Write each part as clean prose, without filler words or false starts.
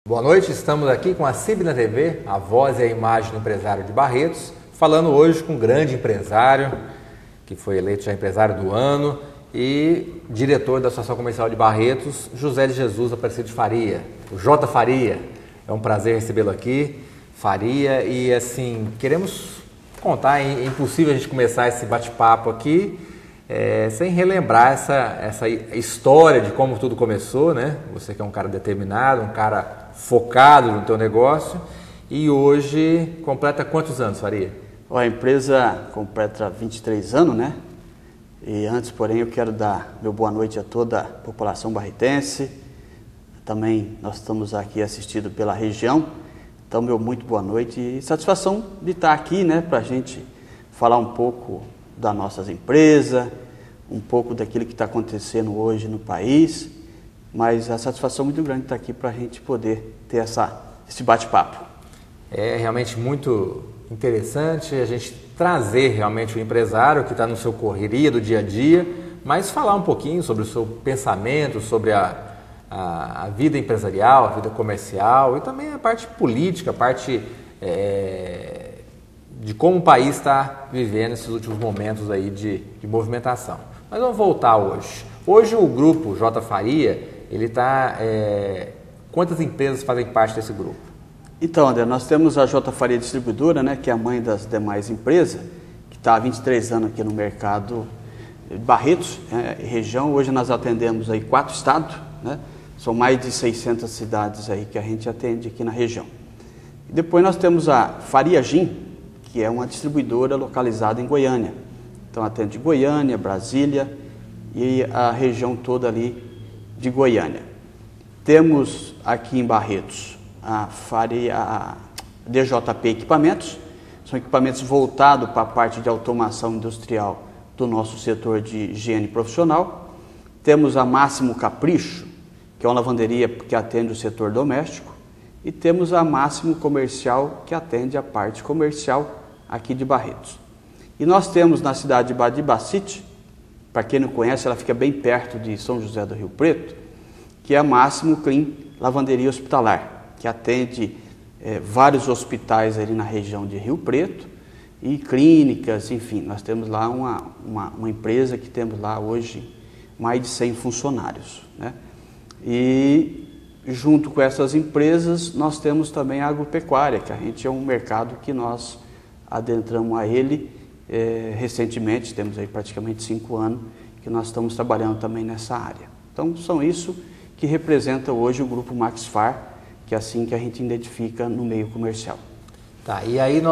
Boa noite, estamos aqui com a CIB na TV, a voz e a imagem do empresário de Barretos, falando hoje com um grande empresário, que foi eleito já empresário do ano e diretor da Associação Comercial de Barretos, José de Jesus Aparecido de Faria, o J. Faria. É um prazer recebê-lo aqui, Faria, e assim, queremos contar, é impossível a gente começar esse bate-papo aqui sem relembrar essa história de como tudo começou, né? Você que é um cara determinado, um cara focado no teu negócio, e hoje completa quantos anos, Faria? A empresa completa 23 anos, né? E antes, porém, eu quero dar meu boa noite a toda a população barretense. Também nós estamos aqui assistidos pela região. Então, meu muito boa noite e satisfação de estar aqui, né? Para a gente falar um pouco das nossas empresas, um pouco daquilo que está acontecendo hoje no país. Mas a satisfação muito grande de estar aqui para a gente poder ter esse bate-papo. É realmente muito interessante a gente trazer realmente o empresário que está no seu correria do dia a dia, mas falar um pouquinho sobre o seu pensamento, sobre a vida empresarial, a vida comercial e também a parte política, a parte de como o país está vivendo esses últimos momentos aí de movimentação. Mas vamos voltar hoje. Hoje o grupo J. Faria, ele está... quantas empresas fazem parte desse grupo? Então, André, nós temos a J. Faria Distribuidora, né, que é a mãe das demais empresas, que está há 23 anos aqui no mercado de Barretos, região. Hoje nós atendemos aí 4 estados, né? São mais de 600 cidades aí que a gente atende aqui na região. E depois nós temos a Faria Gin, que é uma distribuidora localizada em Goiânia. Então atende Goiânia, Brasília e a região toda ali de Goiânia. Temos aqui em Barretos a DJP Equipamentos, são equipamentos voltados para a parte de automação industrial do nosso setor de higiene profissional. Temos a Máximo Capricho, que é uma lavanderia que atende o setor doméstico, e temos a Máximo Comercial, que atende a parte comercial aqui de Barretos. E nós temos na cidade de Badibacite, para quem não conhece, ela fica bem perto de São José do Rio Preto, que é a Máximo Clean Lavanderia Hospitalar, que atende vários hospitais ali na região de Rio Preto e clínicas, enfim. Nós temos lá uma empresa que temos lá hoje mais de 100 funcionários, né? E junto com essas empresas nós temos também a agropecuária, que a gente é um mercado que nós adentramos a ele recentemente, temos aí praticamente 5 anos que nós estamos trabalhando também nessa área. Então são isso que representa hoje o Grupo Maxfar, que é assim que a gente identifica no meio comercial. Tá, e aí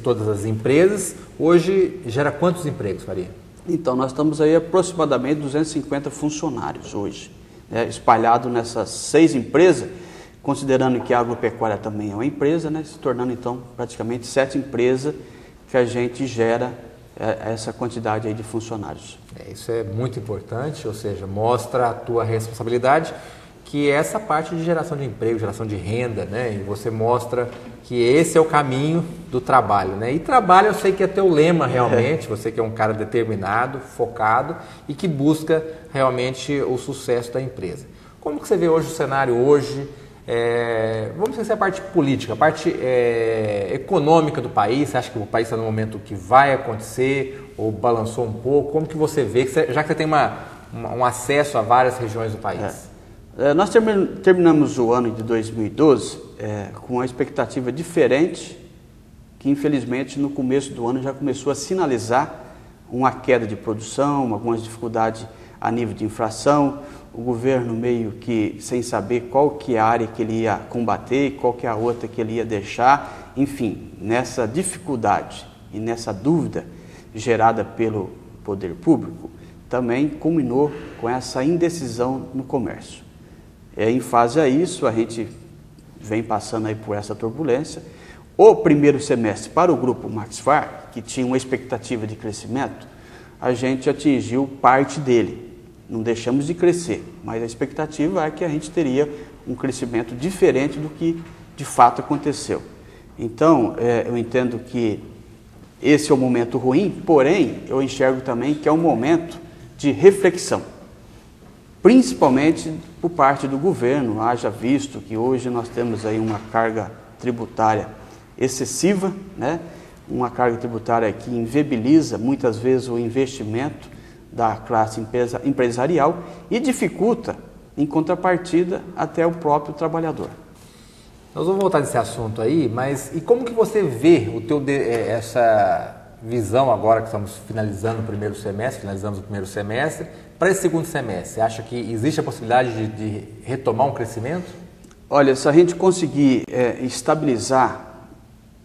todas as empresas, hoje gera quantos empregos, Faria? Então, nós estamos aí aproximadamente 250 funcionários hoje, né, espalhados nessas 6 empresas, considerando que a agropecuária também é uma empresa, né, se tornando então praticamente 7 empresas que a gente gera essa quantidade aí de funcionários. Isso é muito importante, ou seja, mostra a tua responsabilidade, que é essa parte de geração de emprego, geração de renda, né? E você mostra que esse é o caminho do trabalho, né? E trabalho eu sei que é teu lema realmente, você que é um cara determinado, focado e que busca realmente o sucesso da empresa. Como que você vê hoje o cenário hoje? Vamos esquecer a parte política, a parte econômica do país. Você acha que o país está no momento que vai acontecer ou balançou um pouco? Como que você vê, já que você tem um acesso a várias regiões do país? Nós terminamos o ano de 2012 com uma expectativa diferente, que infelizmente no começo do ano já começou a sinalizar uma queda de produção, algumas dificuldades a nível de inflação, o governo meio que sem saber qual que é a área que ele ia combater, qual que é a outra que ele ia deixar, enfim, nessa dificuldade e nessa dúvida gerada pelo poder público, também culminou com essa indecisão no comércio. Em face a isso, a gente vem passando aí por essa turbulência. O primeiro semestre para o Grupo Maxfar, que tinha uma expectativa de crescimento, a gente atingiu parte dele. Não deixamos de crescer, mas a expectativa é que a gente teria um crescimento diferente do que de fato aconteceu. Então, eu entendo que esse é um momento ruim, porém, eu enxergo também que é um momento de reflexão. principalmente por parte do governo, haja visto que hoje nós temos aí uma carga tributária excessiva, né? Uma carga tributária que inviabiliza muitas vezes o investimento da classe empresarial e dificulta, em contrapartida, até o próprio trabalhador. Nós vamos voltar nesse assunto aí, mas e como que você vê essa visão agora que estamos finalizando o primeiro semestre, finalizamos o primeiro semestre, para esse segundo semestre? Você acha que existe a possibilidade de retomar um crescimento? Olha, se a gente conseguir estabilizar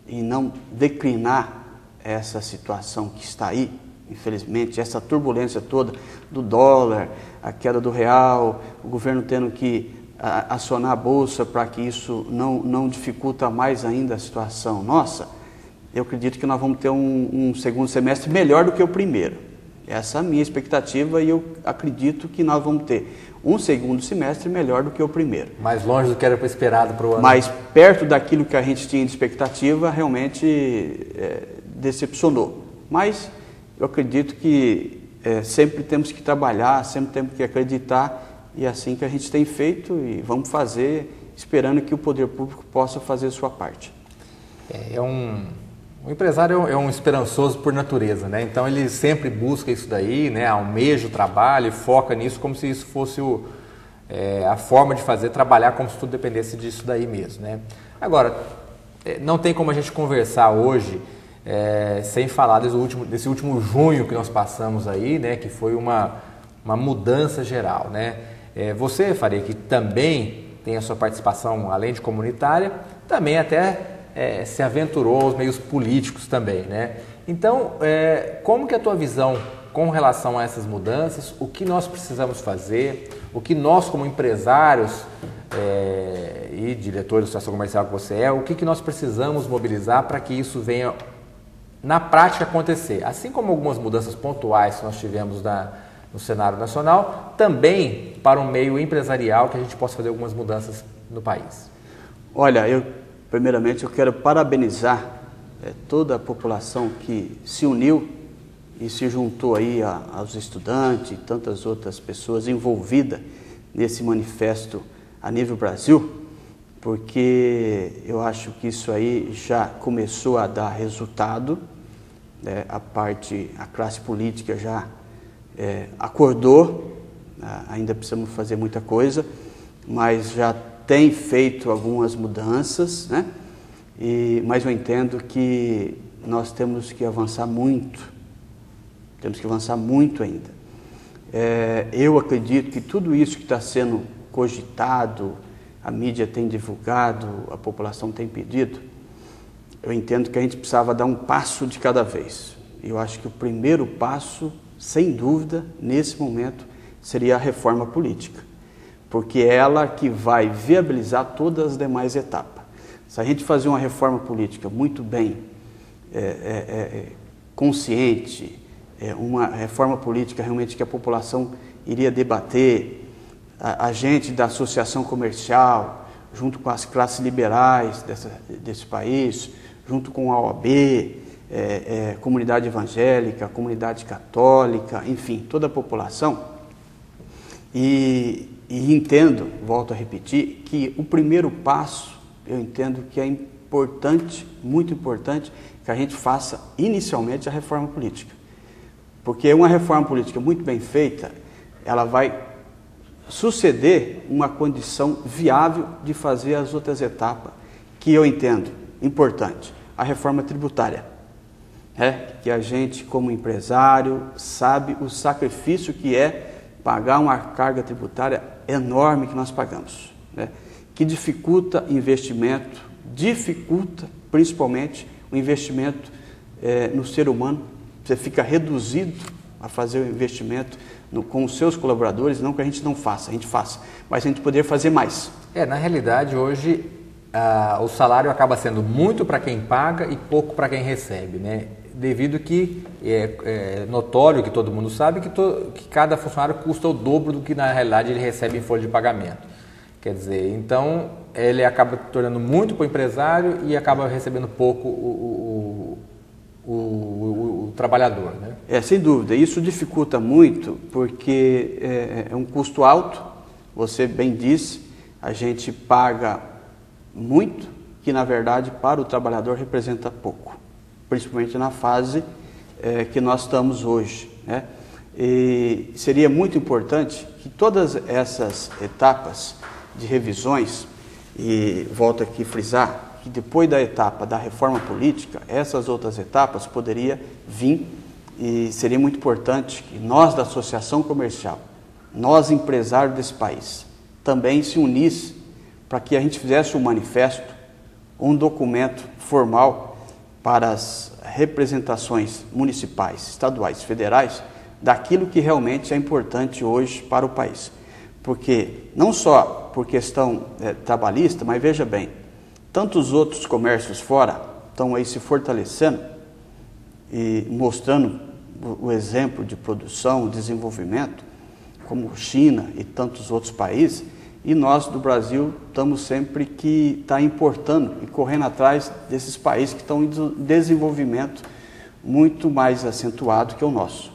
e não declinar essa situação que está aí, infelizmente, essa turbulência toda do dólar, a queda do real, o governo tendo que acionar a bolsa para que isso não dificulta mais ainda a situação nossa, eu acredito que nós vamos ter um segundo semestre melhor do que o primeiro. Essa é a minha expectativa e eu acredito que nós vamos ter um segundo semestre melhor do que o primeiro. Mais longe do que era esperado para o ano. Mais perto daquilo que a gente tinha de expectativa, realmente decepcionou. Mas eu acredito que sempre temos que trabalhar, sempre temos que acreditar, e é assim que a gente tem feito e vamos fazer, esperando que o poder público possa fazer a sua parte. O empresário é um esperançoso por natureza, né? Então ele sempre busca isso daí, né? Almeja o trabalho, foca nisso como se isso fosse a forma de trabalhar como se tudo dependesse disso daí mesmo, né? Agora, não tem como a gente conversar hoje sem falar desse último junho que nós passamos aí, né? Que foi uma mudança geral, né? Você, Faria, que também tem a sua participação, além de comunitária, também até se aventurou aos meios políticos também, né? Então, como que é a tua visão com relação a essas mudanças? O que nós precisamos fazer? O que nós, como empresários e diretor da associação comercial que você o que nós precisamos mobilizar para que isso venha, na prática, acontecer? Assim como algumas mudanças pontuais que nós tivemos no cenário nacional, também para o meio empresarial, que a gente possa fazer algumas mudanças no país. Olha, primeiramente, eu quero parabenizar toda a população que se uniu e se juntou aí aos estudantes e tantas outras pessoas envolvidas nesse manifesto a nível Brasil, porque eu acho que isso aí já começou a dar resultado, né? A classe política já acordou, ainda precisamos fazer muita coisa, mas já tem feito algumas mudanças, né? Mas eu entendo que nós temos que avançar muito ainda. Eu acredito que tudo isso que está sendo cogitado, a mídia tem divulgado, a população tem pedido, eu entendo que a gente precisava dar um passo de cada vez. Eu acho que o primeiro passo, sem dúvida, nesse momento, seria a reforma política, porque é ela que vai viabilizar todas as demais etapas. Se a gente fazer uma reforma política muito bem consciente, uma reforma política realmente que a população iria debater, a gente da associação comercial, junto com as classes liberais desse país, junto com a OAB, comunidade evangélica, comunidade católica, enfim, toda a população, e entendo, volto a repetir, que o primeiro passo, eu entendo que é importante, muito importante, que a gente faça inicialmente a reforma política. Porque uma reforma política muito bem feita, ela vai suceder uma condição viável de fazer as outras etapas, que eu entendo importante. A reforma tributária, que a gente, como empresário, sabe o sacrifício que é pagar uma carga tributária enorme que nós pagamos, né? Que dificulta investimento, dificulta principalmente o investimento no ser humano. Você fica reduzido a fazer o investimento com os seus colaboradores, não que a gente não faça, a gente faça, mas a gente poder fazer mais. Na realidade, hoje, o salário acaba sendo muito para quem paga e pouco para quem recebe, né? Devido que é notório, que todo mundo sabe, que cada funcionário custa o dobro do que na realidade ele recebe em folha de pagamento. Quer dizer, então ele acaba tornando muito para o empresário e acaba recebendo pouco o trabalhador, né? Sem dúvida. Isso dificulta muito porque é um custo alto. Você bem disse, a gente paga muito, que na verdade para o trabalhador representa pouco, principalmente na fase que nós estamos hoje, né? E seria muito importante que todas essas etapas de revisões, e volto aqui a frisar, que depois da etapa da reforma política, essas outras etapas poderiam vir, e seria muito importante que nós da associação comercial, nós empresários desse país, também se unisse para que a gente fizesse um manifesto, um documento formal para as representações municipais, estaduais, federais, daquilo que realmente é importante hoje para o país. Porque, não só por questão trabalhista, mas veja bem, tantos outros comércios fora estão aí se fortalecendo e mostrando o exemplo de produção, desenvolvimento, como China e tantos outros países, e nós do Brasil estamos sempre que está importando e correndo atrás desses países que estão em desenvolvimento muito mais acentuado que o nosso.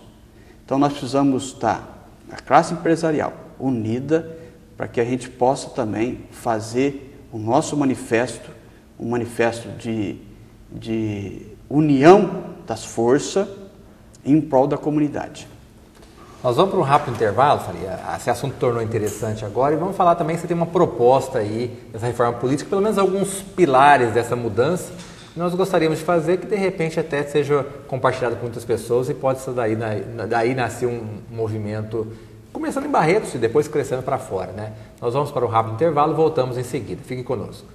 Então nós precisamos estar, a classe empresarial, unida para que a gente possa também fazer o nosso manifesto, um manifesto de união das forças em prol da comunidade. Nós vamos para um rápido intervalo, Faria. Esse assunto tornou interessante agora e vamos falar também que você tem uma proposta aí dessa reforma política, pelo menos alguns pilares dessa mudança que nós gostaríamos de fazer, que de repente até seja compartilhado com muitas pessoas e pode ser daí nascer um movimento, começando em Barretos e depois crescendo para fora, né? Nós vamos para um rápido intervalo e voltamos em seguida. Fique conosco.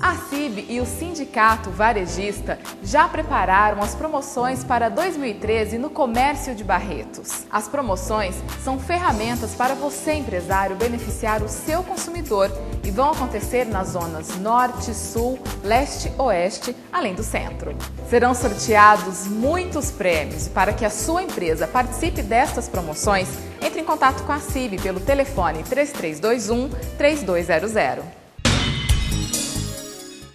A CIB e o Sindicato Varejista já prepararam as promoções para 2013 no comércio de Barretos. As promoções são ferramentas para você, empresário, beneficiar o seu consumidor e vão acontecer nas zonas Norte, Sul, Leste, Oeste, além do Centro. Serão sorteados muitos prêmios. Para que a sua empresa participe destas promoções, entre em contato com a CIB pelo telefone 3321-3200.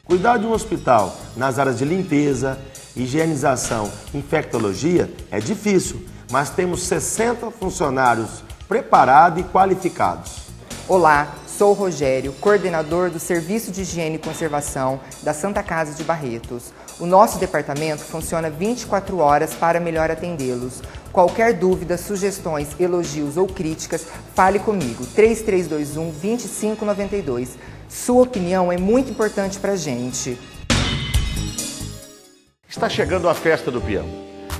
Cuidar de um hospital nas áreas de limpeza, higienização, infectologia é difícil, mas temos 60 funcionários preparados e qualificados. Olá, sou o Rogério, coordenador do Serviço de Higiene e Conservação da Santa Casa de Barretos. O nosso departamento funciona 24 horas para melhor atendê-los. Qualquer dúvida, sugestões, elogios ou críticas, fale comigo, 3321-2592. Sua opinião é muito importante para a gente. Está chegando a Festa do Peão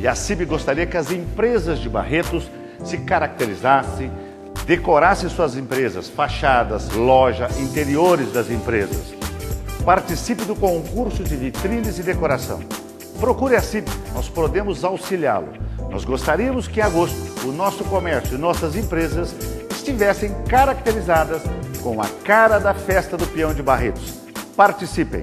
e a CIB gostaria que as empresas de Barretos se caracterizassem, decorassem suas empresas, fachadas, loja, interiores das empresas. Participe do concurso de vitrines e decoração. Procure a CIB, nós podemos auxiliá-lo. Nós gostaríamos que em agosto o nosso comércio e nossas empresas estivessem caracterizadas com a cara da Festa do Peão de Barretos. Participem!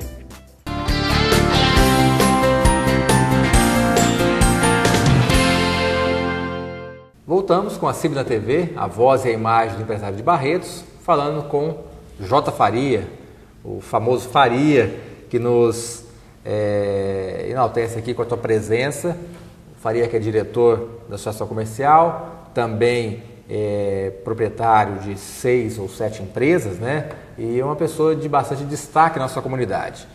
Voltamos com a CIB na TV, a voz e a imagem do empresário de Barretos, falando com J. Faria, o famoso Faria, que nos enaltece aqui com a sua presença. O Faria, que é diretor da Associação Comercial, também proprietário de 6 ou 7 empresas, né? E é uma pessoa de bastante destaque na sua comunidade.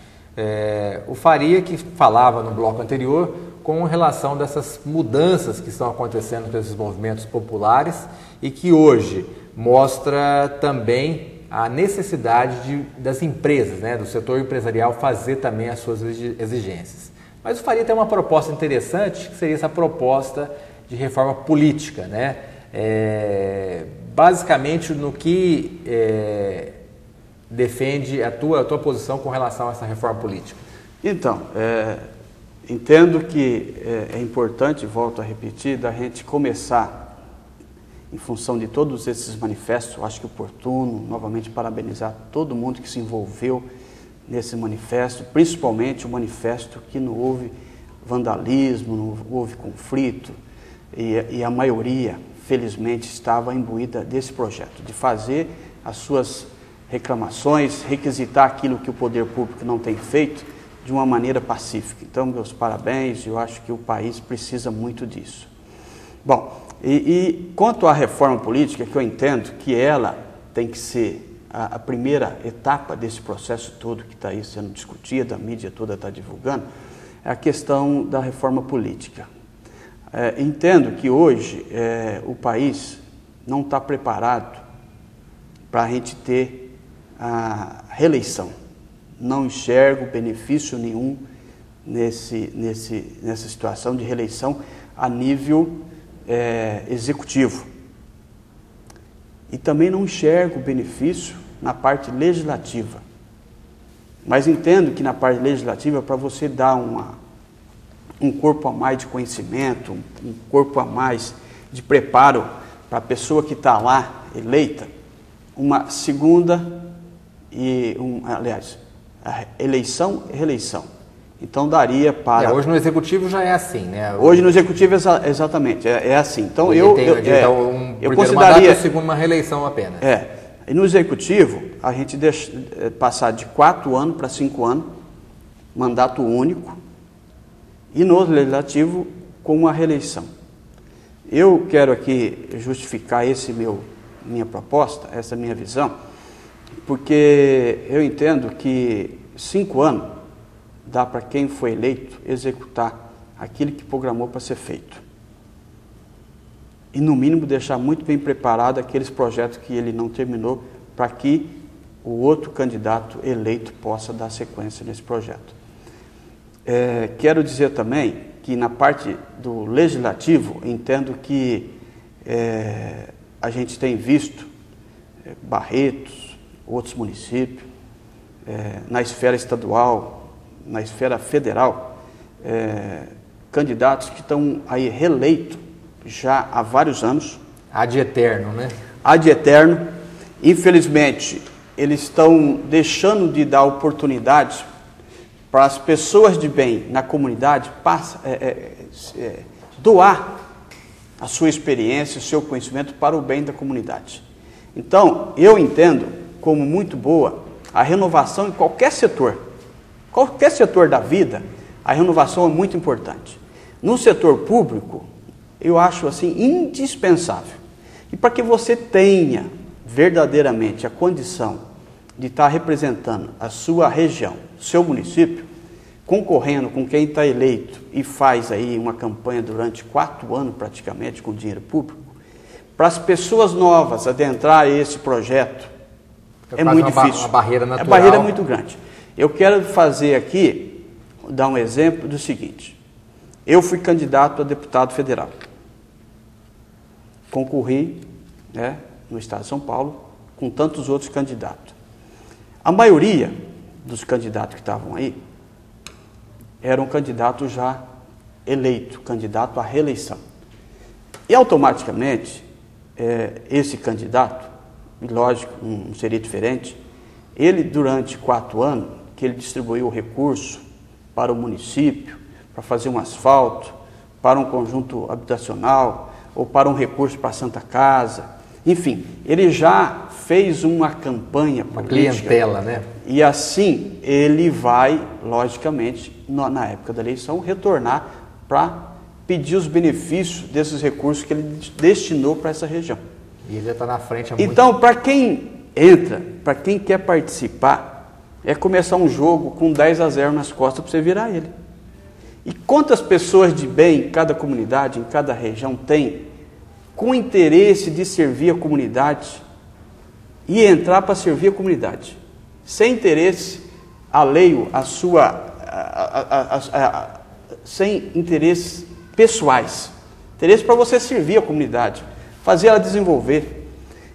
O Faria, que falava no bloco anterior com relação dessas mudanças que estão acontecendo nesses movimentos populares e que hoje mostra também a necessidade das empresas, né, do setor empresarial fazer também as suas exigências. Mas o Faria tem uma proposta interessante, que seria essa proposta de reforma política, né? Basicamente no que defende a tua posição com relação a essa reforma política. Então, entendo que é importante, volto a repetir, da gente começar, em função de todos esses manifestos, acho que é oportuno, novamente, parabenizar todo mundo que se envolveu nesse manifesto, principalmente o manifesto que não houve vandalismo, não houve conflito, e a maioria, felizmente, estava imbuída desse projeto, de fazer as suas reclamações, requisitar aquilo que o poder público não tem feito de uma maneira pacífica. Então, meus parabéns, eu acho que o país precisa muito disso. Bom, e quanto à reforma política, que eu entendo que ela tem que ser a primeira etapa desse processo todo que está aí sendo discutido, a mídia toda está divulgando, é a questão da reforma política. Entendo que hoje o país não está preparado para a gente ter a reeleição. Não enxergo benefício nenhum nessa situação de reeleição a nível executivo. E também não enxergo benefício na parte legislativa. Mas entendo que na parte legislativa, para você dar um corpo a mais de conhecimento, um corpo a mais de preparo para a pessoa que está lá eleita, uma segunda aliás, a eleição e reeleição. Então daria para... Hoje no Executivo já é assim, né? Hoje no Executivo exatamente, é assim. Então eu consideraria... Mandato, segundo uma reeleição apenas. E no Executivo, a gente deixa passar de 4 anos para 5 anos, mandato único, e no Legislativo com uma reeleição. Eu quero aqui justificar minha proposta, essa minha visão, porque eu entendo que 5 anos dá para quem foi eleito executar aquilo que programou para ser feito. E, no mínimo, deixar muito bem preparado aqueles projetos que ele não terminou para que o outro candidato eleito possa dar sequência nesse projeto. Quero dizer também que, na parte do Legislativo, entendo que a gente tem visto Barretos, outros municípios, na esfera estadual, na esfera federal, candidatos que estão aí reeleitos já há vários anos. Ad eterno, né? Ad eterno. Infelizmente, eles estão deixando de dar oportunidades para as pessoas de bem na comunidade doar a sua experiência, o seu conhecimento para o bem da comunidade. Então, eu entendo como muito boa a renovação em qualquer setor. Qualquer setor da vida, a renovação é muito importante. No setor público, eu acho assim indispensável. E para que você tenha verdadeiramente a condição de estar representando a sua região, seu município, concorrendo com quem está eleito e faz aí uma campanha durante 4 anos praticamente com dinheiro público, para as pessoas novas adentrar esse projeto, é muito difícil. Uma barreira natural. A barreira é muito grande. Eu quero fazer aqui, dar um exemplo do seguinte. Eu fui candidato a deputado federal. Concorri, no estado de São Paulo, com tantos outros candidatos. A maioria dos candidatos que estavam aí eram candidatos já eleitos, candidato à reeleição. E automaticamente, esse candidato, lógico, não seria diferente, ele durante 4 anos, que ele distribuiu o recurso para o município, para fazer um asfalto, para um conjunto habitacional, ou para um recurso para a Santa Casa, enfim, ele já fez uma campanha política. Uma clientela, né? E assim, ele vai, logicamente, na época da eleição, retornar para pedir os benefícios desses recursos que ele destinou para essa região. E ele já está na frente há muito tempo. Então, para quem entra, para quem quer participar, é começar um jogo com 10-0 nas costas para você virar ele. E quantas pessoas de bem em cada comunidade, em cada região tem, com interesse de servir a comunidade e entrar para servir a comunidade, sem interesse alheio à sua, sem interesses pessoais, interesse para você servir a comunidade, fazer ela desenvolver.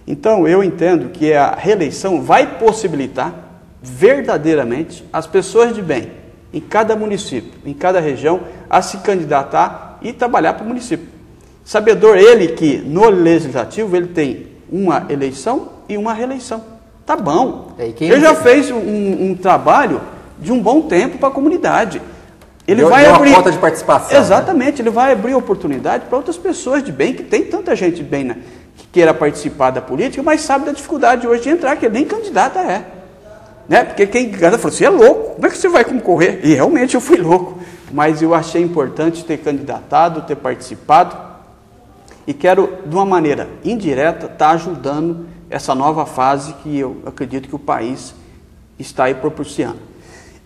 Então, eu entendo que a reeleição vai possibilitar verdadeiramente as pessoas de bem em cada município, em cada região, a se candidatar e trabalhar para o município. Sabedor ele que no Legislativo ele tem uma eleição e uma reeleição. Tá bom. Ele já fez um trabalho de um bom tempo para a comunidade. Ele vai abrir uma cota de participação. Exatamente, ele vai abrir oportunidade para outras pessoas de bem, que tem tanta gente de bem, né? queira participar da política, mas sabe da dificuldade hoje de entrar, que ele nem candidata é. Né? Porque quem candidata falou, você é louco, como é que você vai concorrer? E realmente eu fui louco, mas eu achei importante ter candidatado, ter participado, e quero, de uma maneira indireta, estar ajudando essa nova fase que eu acredito que o país está aí propiciando.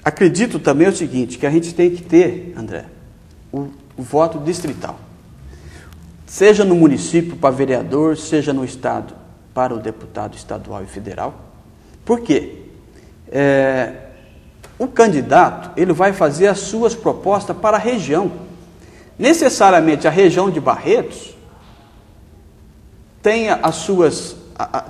Acredito também o seguinte, que a gente tem que ter, André, o voto distrital. Seja no município para vereador, seja no estado para o deputado estadual e federal. Por quê? O candidato, ele vai fazer as suas propostas para a região. Necessariamente a região de Barretos tem as suas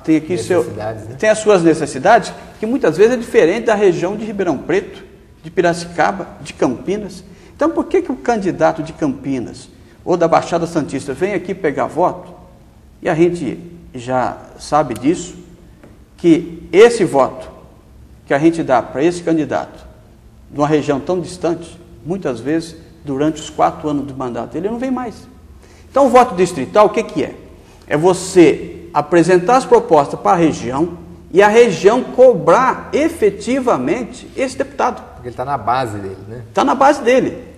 tem as suas necessidades, que muitas vezes é diferente da região de Ribeirão Preto, de Piracicaba, de Campinas. Então, por que o candidato de Campinas ou da Baixada Santista vem aqui pegar voto? E a gente já sabe disso, que esse voto que a gente dá para esse candidato, de uma região tão distante, muitas vezes, durante os 4 anos do mandato dele, ele não vem mais. Então, o voto distrital, o que é? É você apresentar as propostas para a região e a região cobrar efetivamente esse deputado. Porque ele está na base dele, né? Está na base dele.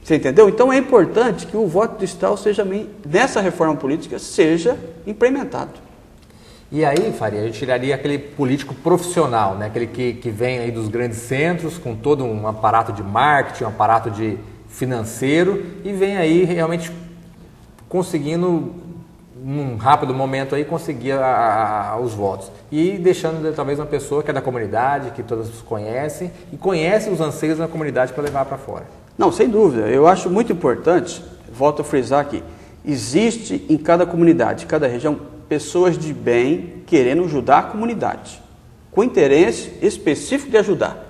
Você entendeu? Então é importante que o voto distrital seja, nessa reforma política, seja implementado. E aí, Faria, a gente tiraria aquele político profissional, né? Aquele que vem aí dos grandes centros, com todo um aparato de marketing, um aparato de financeiro, e vem aí realmente conseguindo, num rápido momento aí, conseguir os votos. E deixando talvez uma pessoa que é da comunidade, que todos conhecem, e conhece os anseios da comunidade para levar para fora. Não, sem dúvida. Eu acho muito importante, volto a frisar aqui, existe em cada comunidade, cada região, pessoas de bem querendo ajudar a comunidade, com interesse específico de ajudar.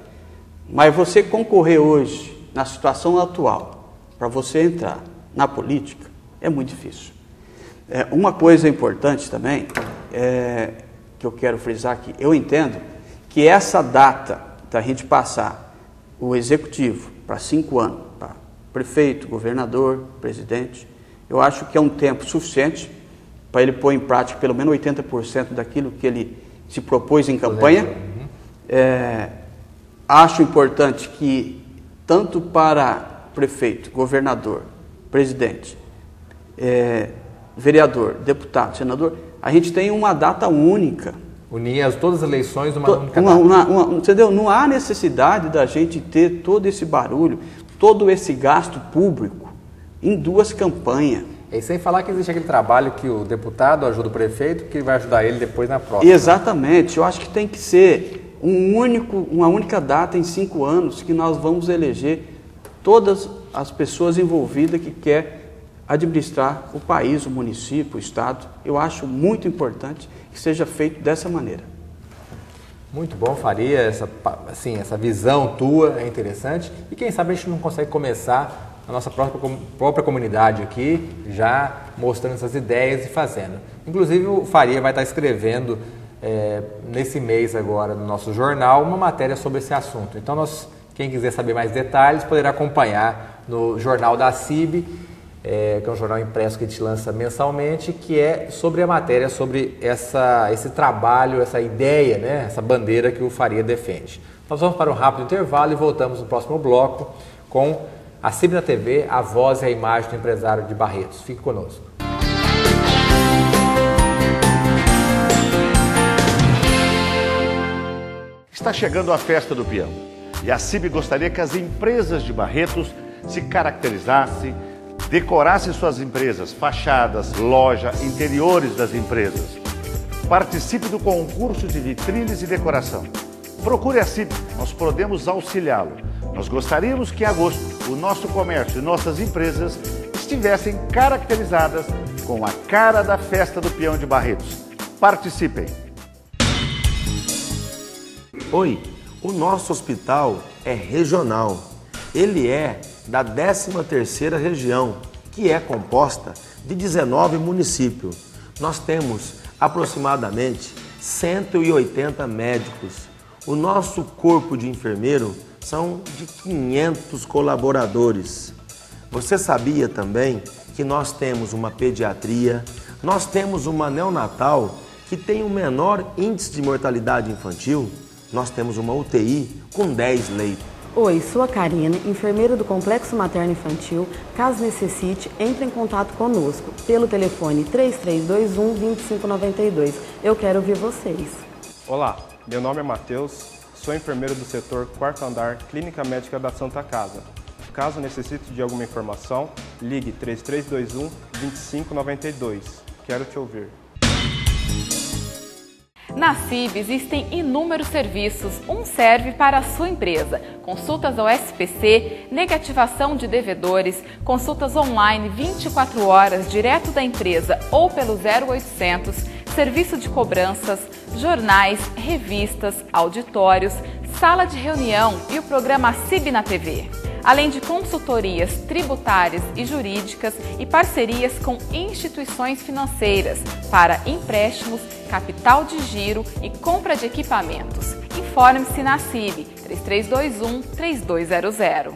Mas você concorrer hoje, na situação atual, para você entrar na política, é muito difícil. Uma coisa importante também, que eu quero frisar aqui, eu entendo que essa data da gente passar o executivo para 5 anos, para prefeito, governador, presidente, eu acho que é um tempo suficiente para ele pôr em prática pelo menos 80% daquilo que ele se propôs em campanha. Acho importante que, tanto para prefeito, governador, presidente, vereador, deputado, senador, a gente tem uma data única. Unir todas as eleições numa única data. Entendeu? Não há necessidade da gente ter todo esse barulho, todo esse gasto público em 2 campanhas. E sem falar que existe aquele trabalho que o deputado ajuda o prefeito, que vai ajudar ele depois na próxima. Exatamente. Eu acho que tem que ser uma única data em 5 anos que nós vamos eleger todas as pessoas envolvidas que querem administrar o país, o município, o estado. Eu acho muito importante que seja feito dessa maneira. Muito bom, Faria. Essa visão tua é interessante. E quem sabe a gente não consegue começar a nossa própria comunidade aqui, já mostrando essas ideias e fazendo. Inclusive, o Faria vai estar escrevendo nesse mês agora no nosso jornal uma matéria sobre esse assunto. Então, quem quiser saber mais detalhes, poderá acompanhar no jornal da CIB, que é um jornal impresso que a gente lança mensalmente, que é sobre a matéria, sobre esse trabalho, essa ideia, né, essa bandeira que o Faria defende. Nós vamos para um rápido intervalo e voltamos no próximo bloco com a CIB na TV, a voz e a imagem do empresário de Barretos. Fique conosco. Está chegando a Festa do Peão e a CIB gostaria que as empresas de Barretos se caracterizassem, decorassem suas empresas, fachadas, loja, interiores das empresas. Participe do concurso de vitrines e decoração. Procure a CIB, nós podemos auxiliá-lo. Nós gostaríamos que em agosto o nosso comércio e nossas empresas estivessem caracterizadas com a cara da Festa do Peão de Barretos. Participem! Oi, o nosso hospital é regional. Ele é da 13ª região, que é composta de 19 municípios. Nós temos aproximadamente 180 médicos. O nosso corpo de enfermeiro são de 500 colaboradores. Você sabia também que nós temos uma pediatria, Nós temos uma neonatal que tem o menor índice de mortalidade infantil. Nós temos uma UTI com 10 leitos. Oi, sou a Karina, enfermeira do Complexo Materno Infantil. Caso necessite, entre em contato conosco pelo telefone 3321-2592. Eu quero ouvir vocês. Olá, meu nome é Matheus, sou enfermeiro do setor 4º andar, Clínica Médica da Santa Casa. Caso necessite de alguma informação, ligue 3321-2592. Quero te ouvir. Na CIB existem inúmeros serviços, um serve para a sua empresa. Consultas ao SPC, negativação de devedores, consultas online 24 horas direto da empresa ou pelo 0800, serviço de cobranças, jornais, revistas, auditórios, sala de reunião e o programa CIB na TV. Além de consultorias tributárias e jurídicas e parcerias com instituições financeiras para empréstimos, capital de giro e compra de equipamentos. Informe-se na CIB 3321-3200.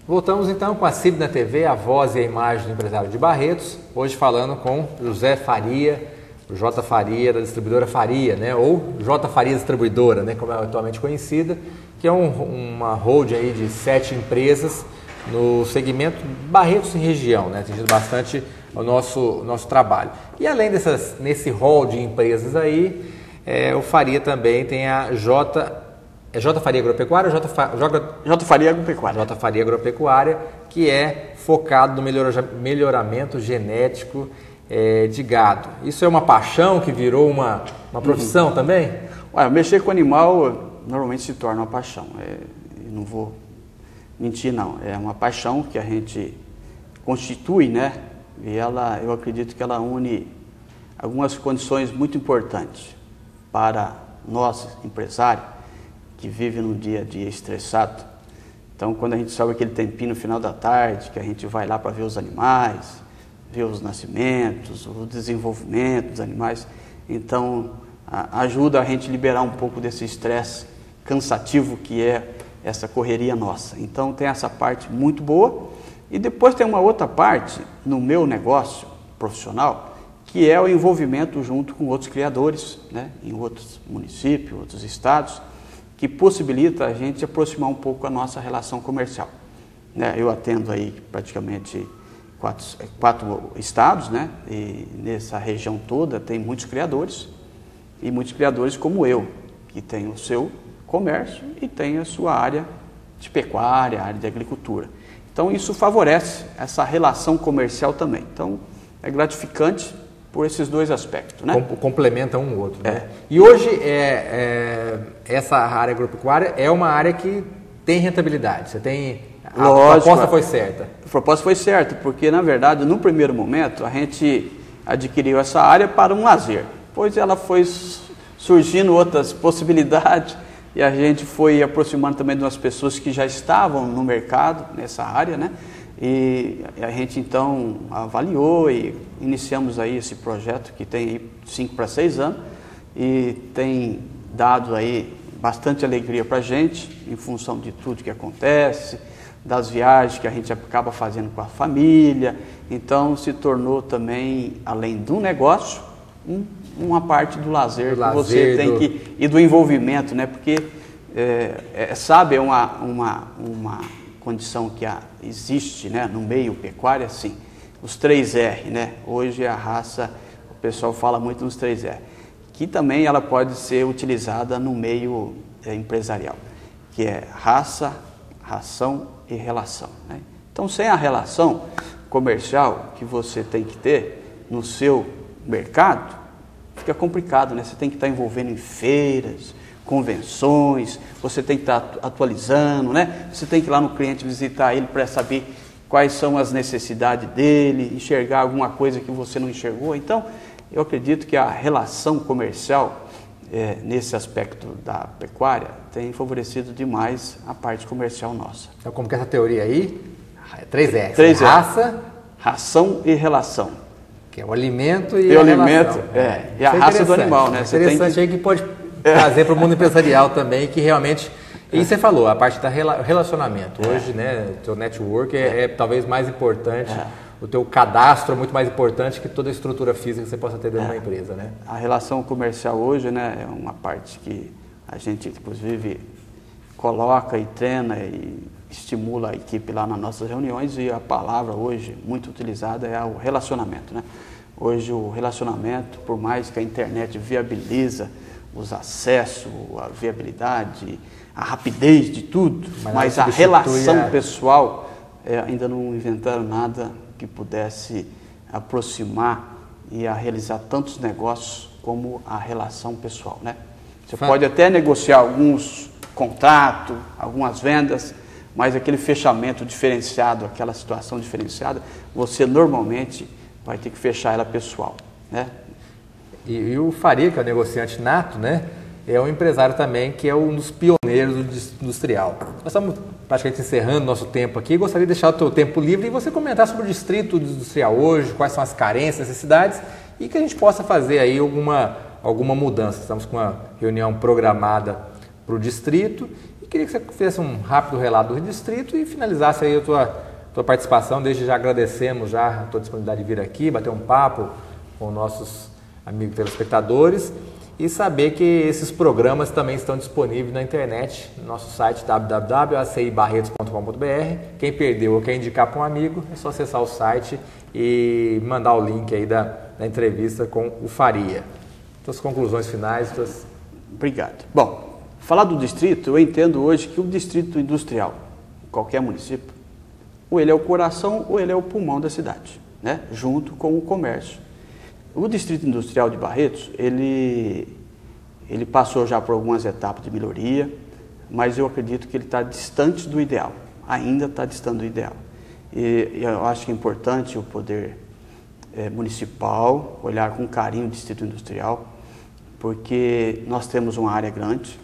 Voltamos então com a CIB na TV, a voz e a imagem do empresário de Barretos, hoje falando com José Faria, o J. Faria, da distribuidora Faria, né? Ou J. Faria Distribuidora, né? Como é atualmente conhecida, que é uma holding aí de 7 empresas no segmento Barretos e região, né? Atingindo bastante o nosso trabalho. E além nesse hall de empresas aí, o Faria também tem a J Faria Agropecuária ou J Faria Agropecuária. J. Faria Agropecuária, que é focado no melhoramento genético de gado. Isso é uma paixão que virou uma profissão também? Olha, mexer com animal normalmente se torna uma paixão. Não vou mentir, não. É uma paixão que a gente constitui, né? E eu acredito que ela une algumas condições muito importantes para nós, empresários, que vivem num dia a dia estressado. Então, quando a gente sobe aquele tempinho no final da tarde, que a gente vai lá para ver os animais, ver os nascimentos, o desenvolvimento dos animais, então ajuda a gente liberar um pouco desse estresse cansativo que é essa correria nossa. Então tem essa parte muito boa e depois tem uma outra parte no meu negócio profissional que é o envolvimento junto com outros criadores, né, em outros municípios, outros estados, que possibilita a gente aproximar um pouco a nossa relação comercial. Né, eu atendo aí praticamente 4 estados, né? E nessa região toda tem muitos criadores, e muitos criadores como eu, que tem o seu comércio e tem a sua área de pecuária, área de agricultura. Então isso favorece essa relação comercial também. Então é gratificante por esses dois aspectos, né? Complementa um o outro, né? E hoje essa área agropecuária é uma área que tem rentabilidade, você tem... A proposta foi certa. A proposta foi certa, porque na verdade, no primeiro momento, a gente adquiriu essa área para um lazer. Depois ela foi surgindo outras possibilidades e a gente foi aproximando também de umas pessoas que já estavam no mercado, nessa área, né? E a gente então avaliou e iniciamos aí esse projeto que tem aí 5 para 6 anos e tem dado aí bastante alegria para a gente, em função de tudo que acontece, das viagens que a gente acaba fazendo com a família. Então se tornou também, além do negócio, uma parte do lazer que você tem que... E do envolvimento, né? Porque, sabe, é uma condição que existe, né, no meio pecuário, assim, os 3R, né? Hoje a raça, o pessoal fala muito nos 3R, que também ela pode ser utilizada no meio empresarial, que é raça, ração e relação, né? Então, sem a relação comercial que você tem que ter no seu mercado, fica complicado, né? Você tem que estar envolvendo em feiras, convenções, você tem que estar atualizando, né? Você tem que ir lá no cliente visitar ele para saber quais são as necessidades dele, enxergar alguma coisa que você não enxergou. Então, eu acredito que a relação comercial, nesse aspecto da pecuária, tem favorecido demais a parte comercial nossa. Então, como que é essa teoria aí? 3R. 3R. Raça, ração e relação. Que é o alimento e a relação. E a raça do animal, né? Interessante aí que pode trazer para o mundo empresarial também, que realmente E você falou, a parte da relacionamento. Hoje, né, o teu network é talvez mais importante, o teu cadastro é muito mais importante que toda a estrutura física que você possa ter dentro de uma empresa, né? A relação comercial hoje, né, é uma parte que a gente, inclusive, coloca e treina e estimula a equipe lá nas nossas reuniões, e a palavra hoje muito utilizada é o relacionamento, né? Hoje o relacionamento, por mais que a internet viabiliza os acessos, a viabilidade, a rapidez de tudo, mas a relação pessoal, ainda não inventaram nada que pudesse aproximar e a realizar tantos negócios como a relação pessoal, né? Você pode até negociar alguns contratos, algumas vendas, mas aquele fechamento diferenciado, aquela situação diferenciada, você normalmente vai ter que fechar ela pessoal, né? E o Faria, que é o negociante nato, né, é um empresário também que é um dos pioneiros do industrial. Nós estamos praticamente encerrando nosso tempo aqui. Gostaria de deixar o teu tempo livre e você comentar sobre o distrito industrial hoje, quais são as carências, necessidades, e que a gente possa fazer aí alguma mudança. Estamos com uma reunião programada para o distrito e queria que você fizesse um rápido relato do distrito e finalizasse aí a tua participação. Desde já agradecemos já a tua disponibilidade de vir aqui, bater um papo com nossos amigos telespectadores e saber que esses programas também estão disponíveis na internet, no nosso site www.acibarretos.com.br. Quem perdeu ou quer indicar para um amigo, é só acessar o site e mandar o link aí da entrevista com o Faria. Suas conclusões finais. Obrigado. Bom, falar do distrito, eu entendo hoje que o distrito industrial, qualquer município, ou ele é o coração ou ele é o pulmão da cidade, né? Junto com o comércio. O Distrito Industrial de Barretos, ele passou já por algumas etapas de melhoria, mas eu acredito que ele está distante do ideal, ainda está distante do ideal. E eu acho que é importante o poder municipal olhar com carinho o Distrito Industrial, porque nós temos uma área grande,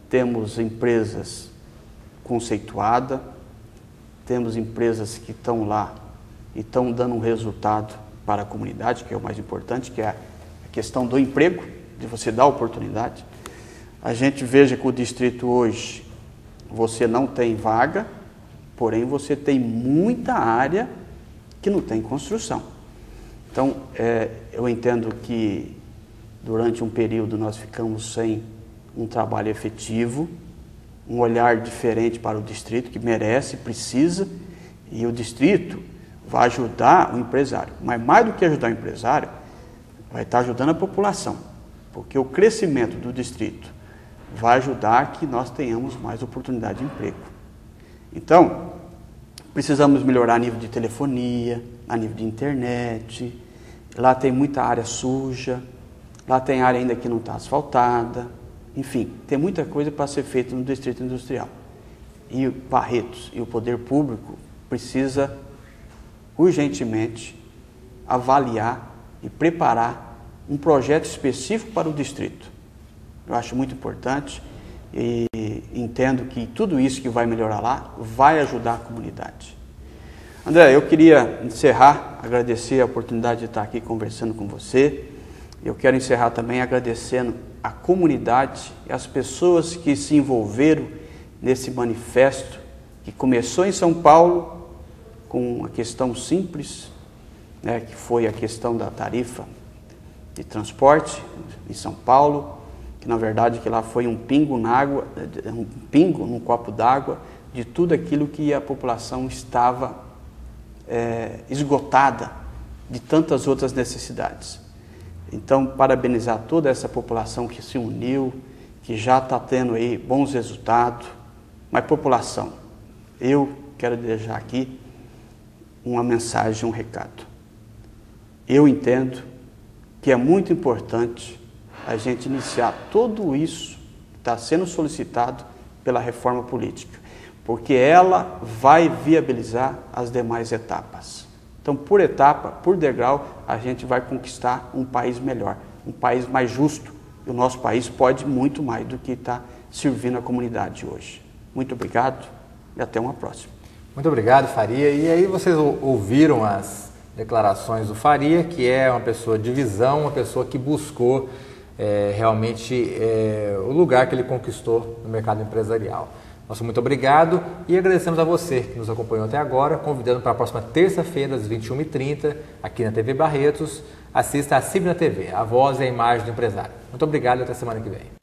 temos empresas conceituadas, temos empresas que estão lá e estão dando um resultado para a comunidade, que é o mais importante, que é a questão do emprego, de você dar oportunidade. A gente veja que o distrito hoje, você não tem vaga, porém você tem muita área que não tem construção. Então, eu entendo que durante um período nós ficamos sem um trabalho efetivo, um olhar diferente para o distrito, que merece, precisa, e o distrito vai ajudar o empresário, mas mais do que ajudar o empresário, vai estar ajudando a população, porque o crescimento do distrito vai ajudar que nós tenhamos mais oportunidade de emprego. Então, precisamos melhorar a nível de telefonia, a nível de internet, lá tem muita área suja, lá tem área ainda que não está asfaltada, enfim, tem muita coisa para ser feita no distrito industrial. E Barretos e o poder público precisa urgentemente avaliar e preparar um projeto específico para o distrito. Eu acho muito importante e entendo que tudo isso que vai melhorar lá vai ajudar a comunidade. André, eu queria encerrar, agradecer a oportunidade de estar aqui conversando com você. Eu quero encerrar também agradecendo a comunidade e as pessoas que se envolveram nesse manifesto que começou em São Paulo com uma questão simples, né, que foi a questão da tarifa de transporte em São Paulo, que na verdade que lá foi um pingo na água, um pingo num copo d'água de tudo aquilo que a população estava esgotada de tantas outras necessidades. Então, parabenizar toda essa população que se uniu, que já está tendo aí bons resultados. Mas população, eu quero deixar aqui uma mensagem, um recado. Eu entendo que é muito importante a gente iniciar tudo isso que está sendo solicitado pela reforma política, porque ela vai viabilizar as demais etapas. Então, por etapa, por degrau, a gente vai conquistar um país melhor, um país mais justo. E o nosso país pode muito mais do que está servindo a comunidade hoje. Muito obrigado e até uma próxima. Muito obrigado, Faria. E aí vocês ouviram as declarações do Faria, que é uma pessoa de visão, uma pessoa que buscou realmente o lugar que ele conquistou no mercado empresarial. Nosso muito obrigado e agradecemos a você que nos acompanhou até agora, convidando para a próxima terça-feira, às 21h30, aqui na TV Barretos. Assista a CIB na TV, a voz e a imagem do empresário. Muito obrigado e até semana que vem.